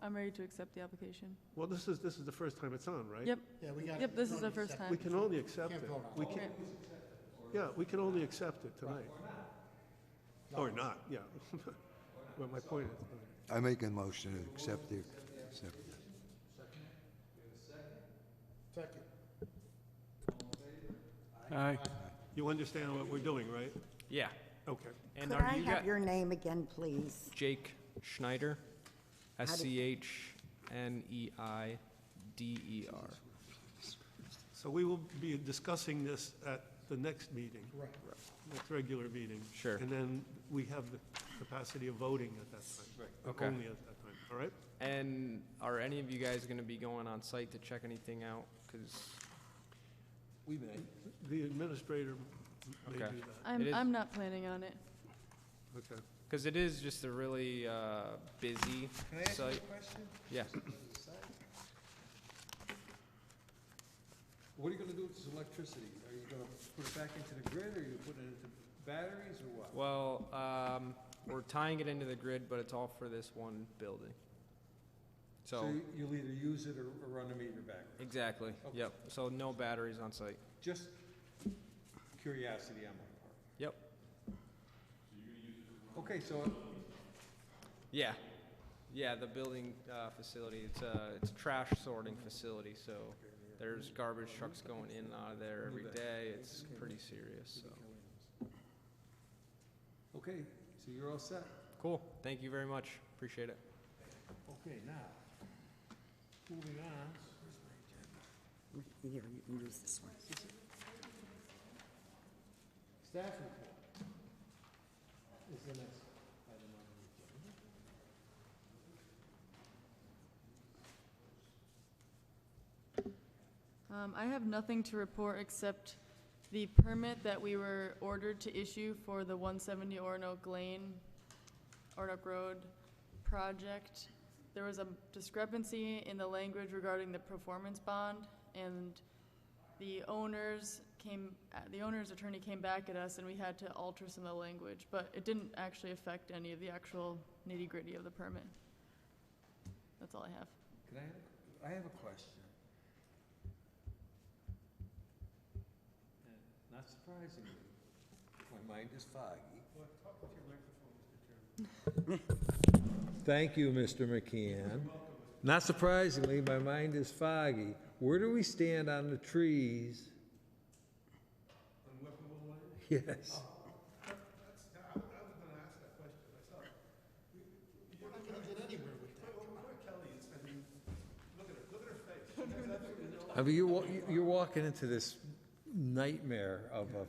[SPEAKER 6] I'm ready to accept the application.
[SPEAKER 5] Well, this is the first time it's on, right?
[SPEAKER 6] Yep,
[SPEAKER 9] Yeah, we got.
[SPEAKER 6] yep, this is the first time.
[SPEAKER 5] We can only accept
[SPEAKER 9] Can't
[SPEAKER 5] it.
[SPEAKER 9] vote on
[SPEAKER 5] We
[SPEAKER 9] it.
[SPEAKER 5] can't, yeah, we can only accept it tonight. Or not, yeah. Well, my point is,
[SPEAKER 10] I make a motion to accept the, accept it.
[SPEAKER 9] Second.
[SPEAKER 7] Aye.
[SPEAKER 5] you understand what we're doing, right?
[SPEAKER 12] Yeah,
[SPEAKER 5] Okay.
[SPEAKER 12] and
[SPEAKER 13] Could
[SPEAKER 12] are
[SPEAKER 13] I
[SPEAKER 12] you
[SPEAKER 13] have
[SPEAKER 12] guys,
[SPEAKER 13] your name again, please?
[SPEAKER 12] Jake Schneider,
[SPEAKER 13] do-
[SPEAKER 12] SCHNEIDER.
[SPEAKER 5] So we will be discussing this at the next meeting.
[SPEAKER 9] Right.
[SPEAKER 5] Next regular meeting.
[SPEAKER 12] Sure.
[SPEAKER 5] And then we have the capacity of voting at that time.
[SPEAKER 12] Okay.
[SPEAKER 5] Only at that time, all right?
[SPEAKER 12] And are any of you guys gonna be going on site to check anything out? Cause,
[SPEAKER 1] We may.
[SPEAKER 5] The administrator may do
[SPEAKER 12] Okay.
[SPEAKER 5] that.
[SPEAKER 12] It is-
[SPEAKER 6] I'm not planning on it.
[SPEAKER 5] Okay.
[SPEAKER 12] cause it is just a really, busy
[SPEAKER 1] Can I ask you a
[SPEAKER 12] site.
[SPEAKER 1] question?
[SPEAKER 12] Yeah.
[SPEAKER 1] What are you gonna do with this electricity? Are you gonna put it back into the grid, or are you putting it into batteries, or what?
[SPEAKER 12] Well, we're tying it into the grid, but it's all for this one building. So,
[SPEAKER 1] You'll either use it or run the meter back.
[SPEAKER 12] exactly,
[SPEAKER 1] Okay.
[SPEAKER 12] yep, so no batteries on site.
[SPEAKER 1] Just curiosity on my part.
[SPEAKER 12] Yep,
[SPEAKER 1] Okay, so
[SPEAKER 12] yeah, yeah, the building, facility, it's a trash sorting facility, so there's garbage trucks going in and out of there every day, it's pretty serious, so.
[SPEAKER 1] okay, so you're all set.
[SPEAKER 12] Cool, thank you very much, appreciate it.
[SPEAKER 1] Okay, now, moving on.
[SPEAKER 13] Here, you can use this one.
[SPEAKER 1] Staff report is the next item on the agenda.
[SPEAKER 6] I have nothing to report except the permit that we were ordered to issue for the 170 Orinoco Lane, Orinoco Road project. There was a discrepancy in the language regarding the performance bond, and the owner's attorney came back at us, and we had to alter some of the language, but it didn't actually affect any of the actual nitty-gritty of the permit. That's all I have.
[SPEAKER 1] I have a question. And not surprisingly, my mind is foggy. Thank you, Mr. McKeon. Not surprisingly, my mind is foggy. Where do we stand on the trees?
[SPEAKER 5] Unweapable land?
[SPEAKER 1] Yes.
[SPEAKER 5] I was gonna ask that question myself. We're not gonna get anywhere with that. Poor Kelly, I mean, look at her face. She has absolutely no.
[SPEAKER 1] I mean, you're walking into this nightmare of a.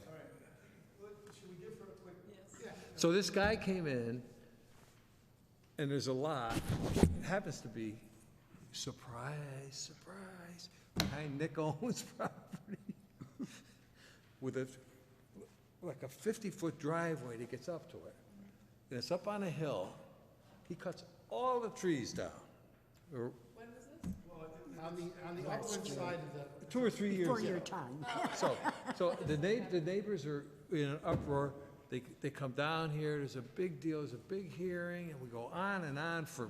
[SPEAKER 5] Should we give her a quick? Yes.
[SPEAKER 1] So this guy came in, and there's a lot, it happens to be, surprise, behind Nick Owens' property, with like a 50-foot driveway that gets up to it. And it's up on a hill. He cuts all the trees down. Or
[SPEAKER 9] On the upland side of the,
[SPEAKER 1] 2 or 3 years
[SPEAKER 13] For
[SPEAKER 1] ago.
[SPEAKER 13] your time.
[SPEAKER 1] So the neighbors are in an uproar. They come down here, there's a big deal, there's a big hearing, and we go on and on for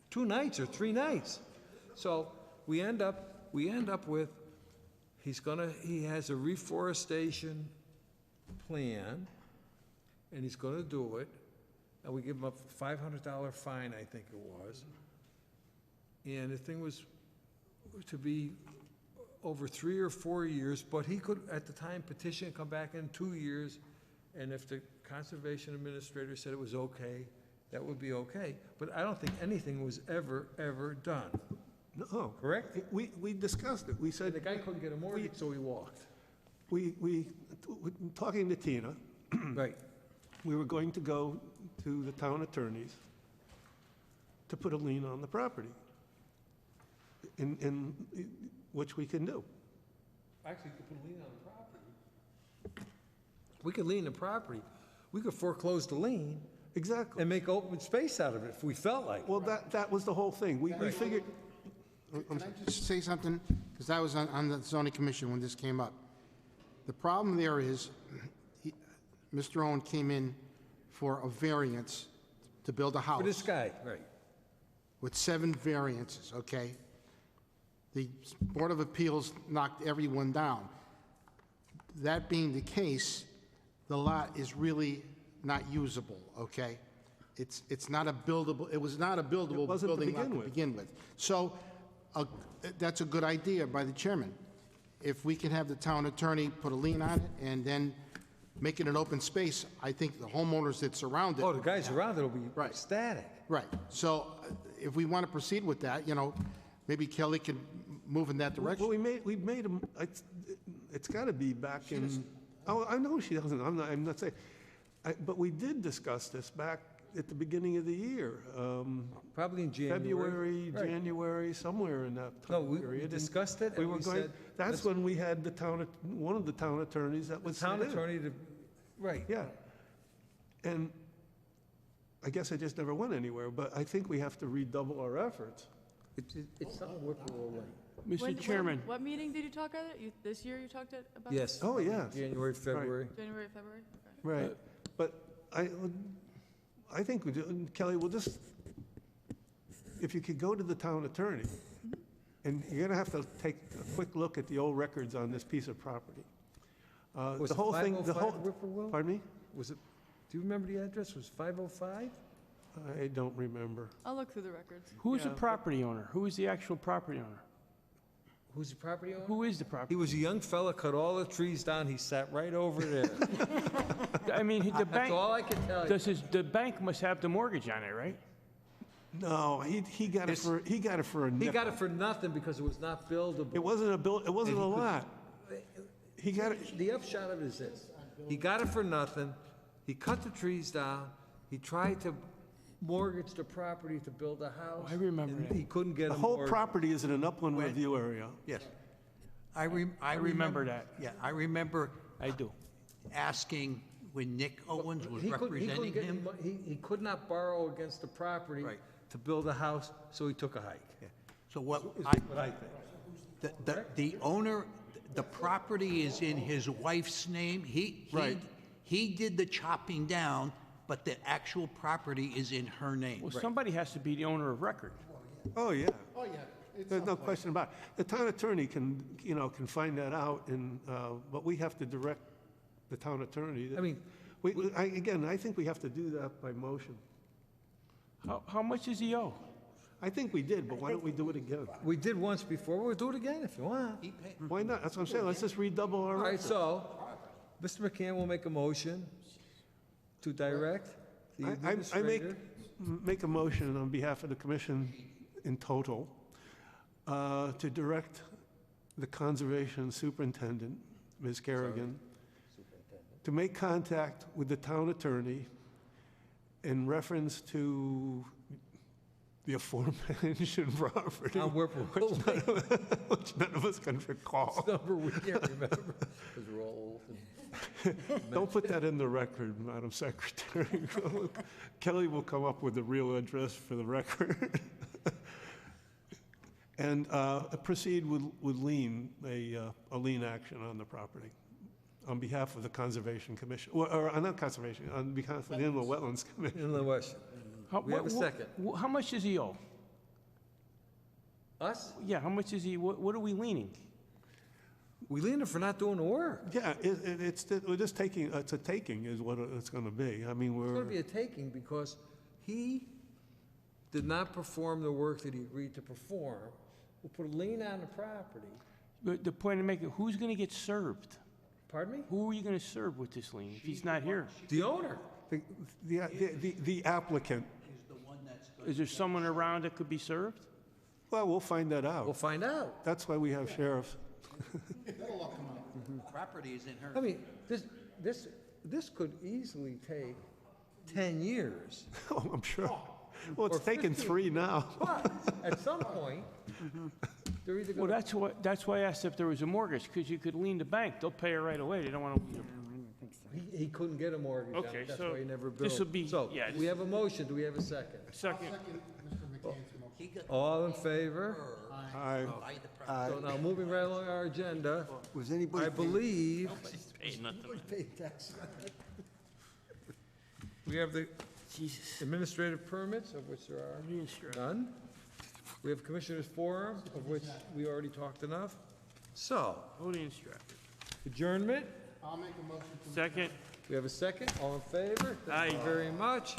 [SPEAKER 1] 2 nights or 3 nights. So we end up with, he has a reforestation plan, and he's gonna do it, and we give him a $500 fine, I think it was. And the thing was to be over 3 or 4 years, but he could, at the time, petition, come back in 2 years, and if the conservation administrator said it was okay, that would be okay. But I don't think anything was ever done.
[SPEAKER 5] No.
[SPEAKER 1] Correct?
[SPEAKER 5] We discussed it. We
[SPEAKER 1] And
[SPEAKER 5] said,
[SPEAKER 1] the guy couldn't get a mortgage, so he walked.
[SPEAKER 5] talking to Tina,
[SPEAKER 1] Right.
[SPEAKER 5] we were going to go to the town attorneys to put a lien on the property, in which we can do.
[SPEAKER 1] Actually, you could put a lien on the property. We could lien the property. We could foreclose the lien
[SPEAKER 5] Exactly.
[SPEAKER 1] and make open space out of it if we felt like it.
[SPEAKER 5] Well, that was the whole thing. We figured,
[SPEAKER 9] Can I just say something? Because I was on the zoning commission when this came up. The problem there is, Mr. Owen came in for a variance to build a house.
[SPEAKER 1] For this guy, right.
[SPEAKER 9] With 7 variances, okay? The Board of Appeals knocked everyone down. That being the case, the lot is really not usable, okay? It's not a buildable, it was not a buildable
[SPEAKER 5] It wasn't to
[SPEAKER 9] building lot
[SPEAKER 5] begin
[SPEAKER 9] to
[SPEAKER 5] with.
[SPEAKER 9] begin with. So, that's a good idea by the chairman. If we can have the town attorney put a lien on it and then make it an open space, I think the homeowners that surround it.
[SPEAKER 1] Oh, the guys around it will be
[SPEAKER 9] Right.
[SPEAKER 1] ecstatic.
[SPEAKER 9] Right, so if we want to proceed with that, maybe Kelly can move in that direction.
[SPEAKER 5] well, we made them, it's got to be back in, oh, I know she doesn't, I'm not saying, but we did discuss this back at the beginning of the year.
[SPEAKER 1] Probably in January.
[SPEAKER 5] February,
[SPEAKER 1] Right.
[SPEAKER 5] January, somewhere in that
[SPEAKER 1] No,
[SPEAKER 5] time
[SPEAKER 1] we
[SPEAKER 5] period. and
[SPEAKER 1] discussed it,
[SPEAKER 5] We
[SPEAKER 1] and
[SPEAKER 5] were
[SPEAKER 1] we
[SPEAKER 5] going,
[SPEAKER 1] said,
[SPEAKER 5] that's when we had one of the town attorneys that
[SPEAKER 1] the
[SPEAKER 5] was.
[SPEAKER 1] town
[SPEAKER 5] sit in.
[SPEAKER 1] attorney to, right.
[SPEAKER 5] Yeah. And I guess I just never went anywhere, but I think we have to redouble our efforts.
[SPEAKER 1] It's something whippoorwill away.
[SPEAKER 7] Mr. Chairman,
[SPEAKER 6] What meeting did you talk at? This year you talked about?
[SPEAKER 1] Yes.
[SPEAKER 5] Oh, yes.
[SPEAKER 1] January, February.
[SPEAKER 6] January, February? Okay.
[SPEAKER 5] Right. But I think, Kelly, we'll just, if you could go to the town attorney, and you're going to have to take a quick look at the old records on this piece of property.
[SPEAKER 1] Was
[SPEAKER 5] The
[SPEAKER 1] it
[SPEAKER 5] whole thing,
[SPEAKER 1] 505 Whippoorwill?
[SPEAKER 5] Pardon me?
[SPEAKER 1] Was it, do you remember the address? Was 505?
[SPEAKER 5] I don't remember.
[SPEAKER 6] I'll look through the records.
[SPEAKER 7] who is the
[SPEAKER 5] Yeah.
[SPEAKER 7] property owner? Who is the actual property owner?
[SPEAKER 1] Who's the property owner?
[SPEAKER 7] Who is the
[SPEAKER 1] He
[SPEAKER 7] property?
[SPEAKER 1] was a young fella, cut all the trees down, he sat right over there.
[SPEAKER 7] I mean, the
[SPEAKER 1] That's
[SPEAKER 7] bank,
[SPEAKER 1] all I can tell you.
[SPEAKER 7] the bank must have the mortgage on it, right?
[SPEAKER 5] No, he got it
[SPEAKER 1] It's-
[SPEAKER 5] for, he got it for a
[SPEAKER 1] He
[SPEAKER 5] nickel.
[SPEAKER 1] got it for nothing because it was not buildable.
[SPEAKER 5] It wasn't it wasn't a
[SPEAKER 1] And he could-
[SPEAKER 5] lot. He got it,
[SPEAKER 1] The upshot of it is this, he got it for nothing, he cut the trees down, he tried to mortgage the property to build a house.
[SPEAKER 7] I remember
[SPEAKER 1] and
[SPEAKER 7] that.
[SPEAKER 1] He couldn't get
[SPEAKER 5] the
[SPEAKER 1] a
[SPEAKER 5] whole
[SPEAKER 1] mortgage.
[SPEAKER 5] property is in an upland review area.
[SPEAKER 11] Yes.
[SPEAKER 7] I remember that.
[SPEAKER 11] Yeah, I remember
[SPEAKER 7] I do.
[SPEAKER 11] asking when Nick Owens was
[SPEAKER 1] He couldn't
[SPEAKER 11] representing
[SPEAKER 1] get
[SPEAKER 11] him.
[SPEAKER 1] he could not borrow against the property
[SPEAKER 11] Right.
[SPEAKER 1] to build a house, so he took a hike.
[SPEAKER 11] So what,
[SPEAKER 1] Is what I think.
[SPEAKER 11] the owner, the property is in his wife's name.
[SPEAKER 5] Right.
[SPEAKER 11] He did the chopping down, but the actual property is in her name.
[SPEAKER 7] Well, somebody has to be the owner of record.
[SPEAKER 5] Oh, yeah. There's no question about it. The town attorney can find that out, but we have to direct the town attorney.
[SPEAKER 1] I mean,
[SPEAKER 5] Again, I think we have to do that by motion.
[SPEAKER 7] How much does he owe?
[SPEAKER 5] I think we did, but why don't we do it again?
[SPEAKER 1] we did once before, we'll do it again if you want.
[SPEAKER 5] Why not? That's what I'm saying. Let's just redouble our
[SPEAKER 1] All right,
[SPEAKER 5] efforts.
[SPEAKER 1] so, Mr. McCann will make a motion to direct the
[SPEAKER 5] I
[SPEAKER 1] administrator.
[SPEAKER 5] make a motion on behalf of the commission in total to direct the conservation superintendent, Ms. Kerrigan, to make contact with the town attorney in reference to the aforementioned property,
[SPEAKER 1] On Whippoorwill Lane.
[SPEAKER 5] which none of us can recall.
[SPEAKER 1] Number we can't remember, because we're all old.
[SPEAKER 5] Don't put that in the record, Madam Secretary. Kelly will come up with the real address for the record. And proceed with lien, a lien action on the property on behalf of the Conservation Commission, or not Conservation, on behalf of the Inland Wetlands Commission.
[SPEAKER 1] In the West. We have a second.
[SPEAKER 7] How much does he owe?
[SPEAKER 1] Us?
[SPEAKER 7] Yeah, how much is he, what are we leaning?
[SPEAKER 1] We leaned him for not doing the work.
[SPEAKER 5] Yeah, we're just taking, it's a taking is what it's going to be. I mean,
[SPEAKER 1] It's
[SPEAKER 5] we're,
[SPEAKER 1] going to be a taking because he did not perform the work that he agreed to perform. We'll put a lien on the property.
[SPEAKER 7] The point I'm making, who's gonna get served?
[SPEAKER 1] Pardon me?
[SPEAKER 7] Who are you gonna serve with this lien if he's not here?
[SPEAKER 1] The owner.
[SPEAKER 5] The applicant,
[SPEAKER 7] Is there someone around that could be served?
[SPEAKER 5] well, we'll find that
[SPEAKER 1] We'll
[SPEAKER 5] out.
[SPEAKER 1] find out.
[SPEAKER 5] That's why we have sheriffs.
[SPEAKER 11] Property is in her.
[SPEAKER 1] I mean, this could easily take 10 years.
[SPEAKER 5] Oh, I'm sure. Well, it's
[SPEAKER 1] Or
[SPEAKER 5] taken
[SPEAKER 1] 15.
[SPEAKER 5] 3 now.
[SPEAKER 1] But at some point, they're either
[SPEAKER 7] Well,
[SPEAKER 1] going to...
[SPEAKER 7] that's why I asked if there was a mortgage, because you could lien the bank. They'll pay her right away. They don't want to lien her.
[SPEAKER 1] He couldn't get a mortgage on
[SPEAKER 7] Okay,
[SPEAKER 1] it, that's
[SPEAKER 7] so
[SPEAKER 1] why he never built.
[SPEAKER 7] this'll be-
[SPEAKER 1] So,
[SPEAKER 7] yeah,
[SPEAKER 1] we have a motion, do we have a second?
[SPEAKER 7] Second.
[SPEAKER 1] All in favor?
[SPEAKER 5] Aye.
[SPEAKER 1] So now, moving right along our agenda,
[SPEAKER 10] Was anybody?
[SPEAKER 1] I believe
[SPEAKER 7] Hey, nothing.
[SPEAKER 1] we have the
[SPEAKER 7] Jesus.
[SPEAKER 1] administrative permits, of which there are none. We have commissioners' forum, of which we already talked enough. So,
[SPEAKER 7] Voting instructor.
[SPEAKER 1] adjournment,
[SPEAKER 9] I'll make a motion to.
[SPEAKER 7] Second.
[SPEAKER 1] we have a second, all in favor? Thank you
[SPEAKER 7] Aye.
[SPEAKER 1] very much.